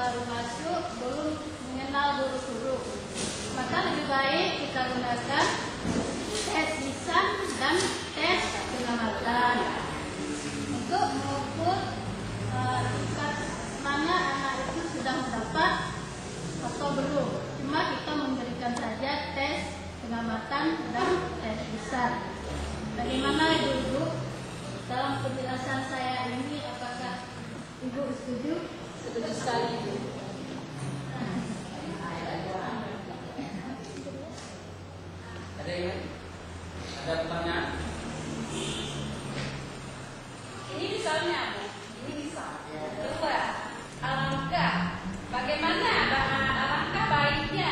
baru masuk, belum mengenal guru-guru. Maka lebih baik kita gunakan tes lisan dan tes pengamatan untuk mengukur tingkat mana anak itu sudah mendapat atau belum. Cuma kita memberikan saja tes pengamatan dan tes lisan. Bagaimana Ibu dalam penjelasan saya ini? Apakah Ibu setuju? Setuju sekali, Ibu. Ada yang ada pertanyaan? Ini misalnya, Bu. Ini misal. Kedua, alangkah baiknya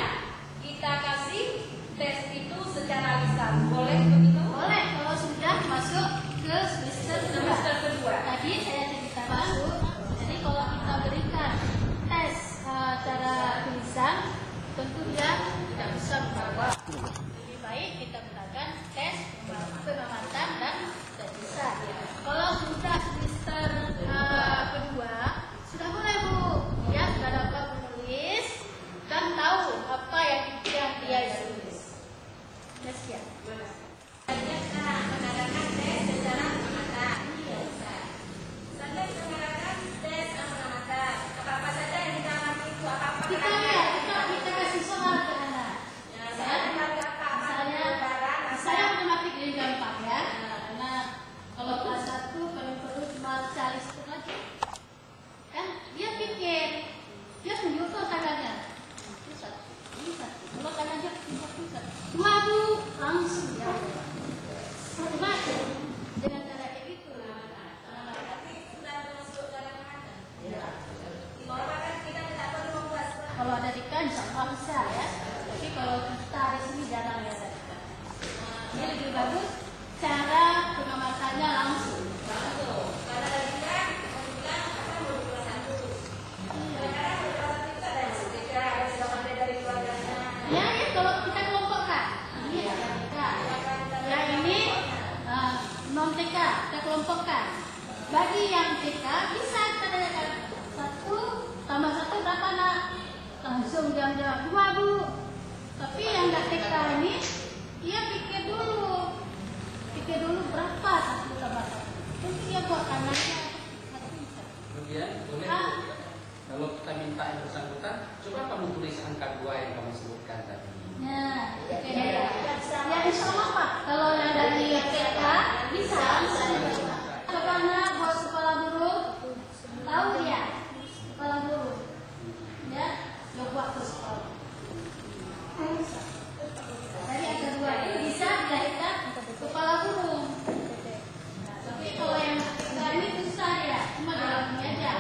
kita kasih tes itu secara lisan. Boleh begitu? Boleh kalau sudah masuk ke semester kedua. Tadi saya ceritakan, jadi kalau kita berikan tes secara tulisan, tentu dia tidak bisa menjawab. Lebih baik kita gunakan tes pengamatan dan tes lisan. Kalau sudah semester kedua, sudah boleh Bu, dia sudah dapat menulis dan tahu apa yang dia tulis. Sekian. Mengadakan tes secara pengamatan. Sampai mengadakan tes pengamatan. Apa saja yang kita amati itu apa-apa. Kita kasih soal ke anak. Saya matematik jadi gampang ya. Karena kalau kelas 1 paling perlu cuma cari hitung aja. Kan dia pikir, dia tunjuk tuh tangannya. Kalau tangannya pusat. Cuma Bu langsung ya. Matematik dengan cara kayak gitu. Kalau ada di kan insya bisa ya. Tapi kalau kita di sini jarang ya ada di kan. Ini lebih bagus cara pengamatannya langsung. Karena tadi kan kemudian kita mau kelas 1. Kadang-kadang kelas 1 itu ada yang berbeda, ada yang sudah berbeda dari keluarganya. Ya kalau kita kelompokkan. Ini ya TK. Ya ini non TK kita kelompokkan. Bagi yang TK bisa kita tanyakan 1 tambah 1 berapa nak? Langsung jawab 2 Bu. Tapi yang nggak TK ini dia pikir dulu berapa 1 tambah 1. Terus dia buat tangannya. Kemudian boleh kalau kita minta yang bersangkutan, coba kamu tulis angka 2 yang kamu sebutkan tadi. Nah, ya insya Allah Pak. Kalau yang dari TK bisa. Karena buat sekolah burung, tahu dia sekolah burung, ya, buat ke sekolah. Jadi ada 2 ini bisa dilahirkan kepala burung. Tapi kalau yang ini susah ya, cuma dalamnya aja.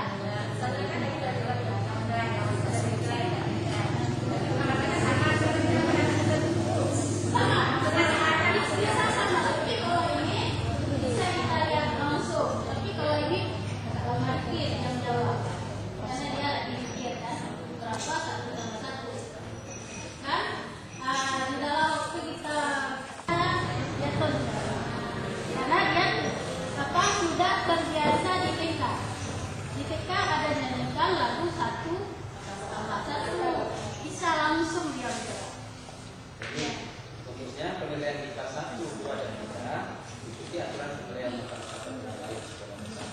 Terbiasa di TK. Di TK ada nyanyikan lagu 1 tambah 1 bisa langsung dia jawab. Jadi khususnya penilaian di kelas 1, 2 dan 3 ikuti aturan penilaian kelas 1 dan sekolah besar.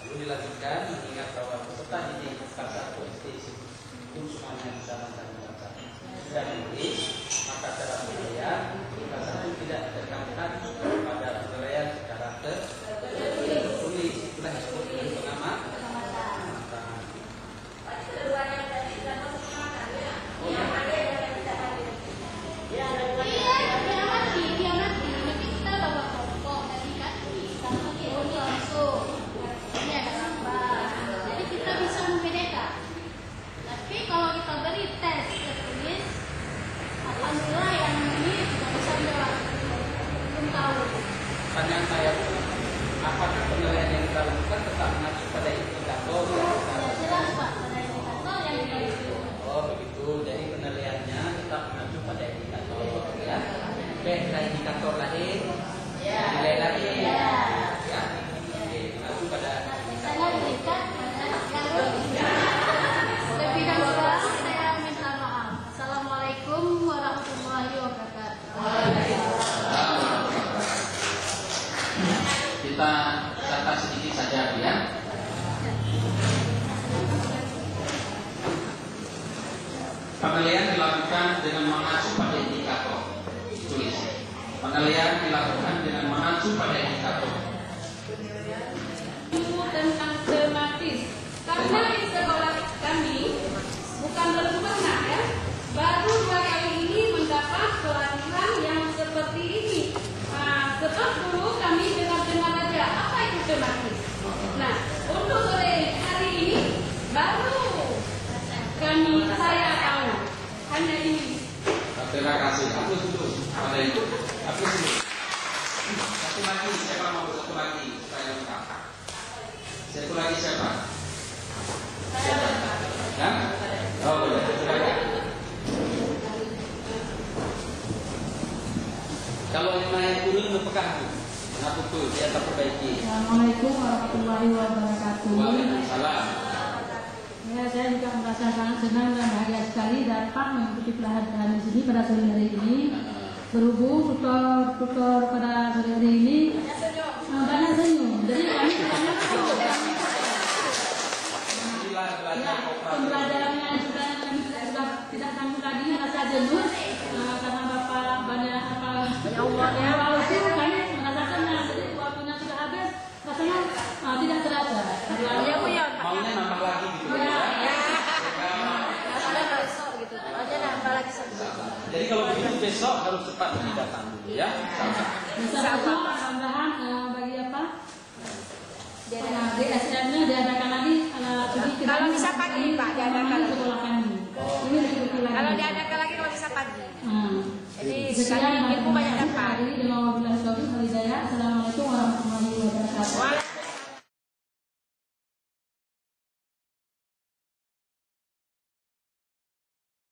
Lalu dilanjutkan mengingat bahwa peserta didik kelas 1 SD itu semuanya bisa membaca. Sudah menulis, maka cara penilaian di kelas 1 tidak terkait pada penilaian secara tertulis. Itulah yang disebut dengan pengamatan. Dia mati. Tapi kita bawa kelompok tadi kan langsung. Ini ada gambar. Jadi kita bisa membedakan. Tapi kalau kita beri tes tertulis, alhamdulillah yang ini tidak bisa menjawab. Belum tahu. Pertanyaan saya, apakah penilaian yang kita lakukan tetap mengacu pada indikator? Ya jelas Pak, pada indikator yang diberikan. Oh begitu, jadi penilaiannya tetap mengacu pada indikator ya. Baik, indikator lain, nilai lain, ya. Oke, mengacu pada Misalnya diberikan pada yang Penilaian dilakukan dengan mengacu pada indikator. Tulis. Penilaian dilakukan dengan mengacu pada indikator. Tentang tematis. Karena di sekolah kami bukan belum pernah ya, baru 2 kali ini mendapat pelatihan yang seperti ini. Sebab dulu kami dengar-dengar aja apa itu tematis. Nah, untuk sore hari ini baru saya tahu. Hanya ini. Terima kasih. Hapus dulu. Pada itu. Hapus dulu. Satu lagi. Siapa mau satu lagi? Supaya lengkap. Satu lagi siapa? Hah? Oh, boleh. Silakan. Kalau yang naik turun berpegang tu. Nah, betul. Dia terperbaiki. Assalamualaikum warahmatullahi wabarakatuh. Waalaikumsalam. Ya, saya juga merasa sangat senang dan bahagia sekali dapat mengikuti pelajaran di sini pada sore hari ini. Berhubung tutor pada sore hari ini banyak senyum. Jadi kami banyak pembelajarannya sudah tidak tanggung lagi merasa jenuh karena bapak banyak awal itu kami merasa senang. Jadi waktunya sudah habis rasanya tidak terasa. Maunya nambah lagi gitu. Jadi kalau begitu besok harus cepat datang dulu ya. Insya-Allah tambahan bagi apa? DSN-nya diadakan lagi Kalau bisa pagi Pak, diadakan lagi. Sekolah kami. Ini diikuti lagi. Kalau diadakan lagi kalau bisa pagi. Jadi sekali ilmu banyak dapat. Dengan wabillahi taufiq wal hidayah.